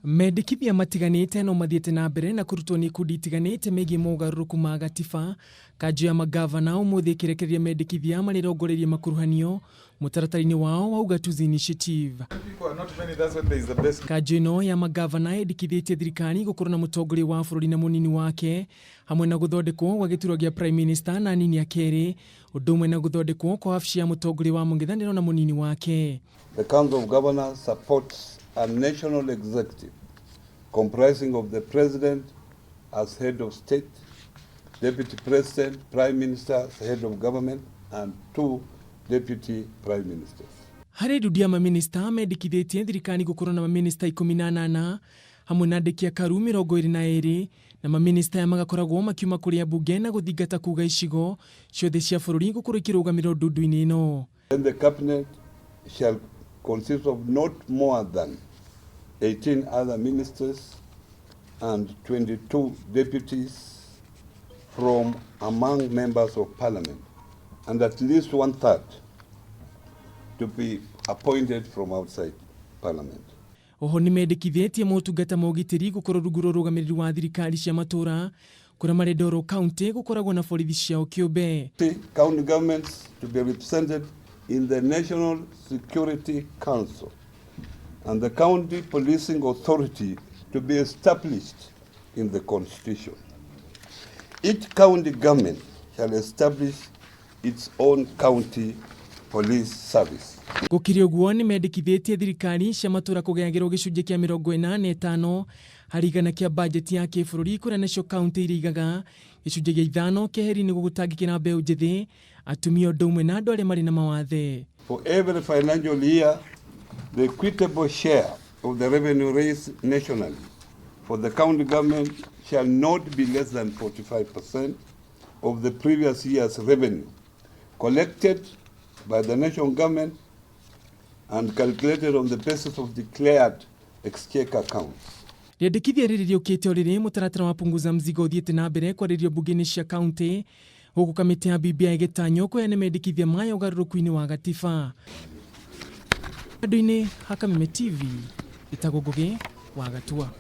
Mendikithia matiganite no mathiete na mbere na kurutwo ni ikundi itiganite megie mogaruruku ma gatiba. Kanju ya Mangabana umuthi ikirekereria mendikithia marirongorerie makuruhanio mutaratara-ini wao wa Ugatuzi Initiative. Kanju ino ya Mangabana yendikithĩtie thirikari gukorwo na mutongoria wa bururi na munini wake, hamwe na guthondekwo gwa giturwa gia Prime Minister na anini akeri, undu umwe na guthondekwo kwa wabici ya mutongoria wa mung'ethaniro na munini wake. The Council of Governors supports a national executive comprising of the President as head of state, Deputy President, Prime Minister as head of government, and 2 Deputy Prime Ministers. Hari ndudia maminista mendikithĩtie thirikari gukorwo na maminista 18 hamwe na andĩki a karu 22 na maminista magakoragwo makiuma kũrĩ ambunge na gũthingata kuuga icigo ciothe cia bũrũri gũkorwo ikĩrũgamĩrĩrwo ndundu-inĩ ĩno. The cabinet shall consist of not more than 18 other ministers and 22 deputies from among members of parliament, and at least 1/3 to be appointed from outside parliament. Oho ni mendikithĩtie motungata ma ũgitĩri gũkorwo rungu rwa ũrũgamĩrĩri wa thirikari cia matũra, kũrĩa marendoro county gũkoragwo na borithi ciao kĩũmbe. County governments to be represented in the National Security Council, and the county policing authority to be established in the constitution. Each county government shall establish its own county police service. Gũkĩrĩ ũguo nĩ mendikithĩtie thirikari cia matũra kũgayagĩrwo gĩcunjĩ kĩa 85 harĩ igana kĩa bajeti ya kĩbũrũri, kũrĩa nacio county irigaga gĩcunjĩ gĩa 5 keheri-inĩ gũgũtangĩkĩra mbeũ njĩthĩ, atumia ũndũ ũmwe na andũ arĩa marĩ na mawathe. For every financial year, the equitable share of the revenue raised nationally for the county government shall not be less than 45% of the previous year's revenue collected by the national government and calculated on the basis of declared exchequer accounts. Rĩendekithia rĩrĩ rĩũkĩte o rĩrĩ mutaratara wa punguza mzigo ũthiĩte na mbere kwarĩrio mbunge-inĩ cia county, gũkũ kamĩtĩ ya BBI ĩgĩtanywo kũheana mendikithia ma ugaruruku-ini wa gatiba. Handũ-inĩ ha Kameme TV, itagwo Ngugi wa Gatua.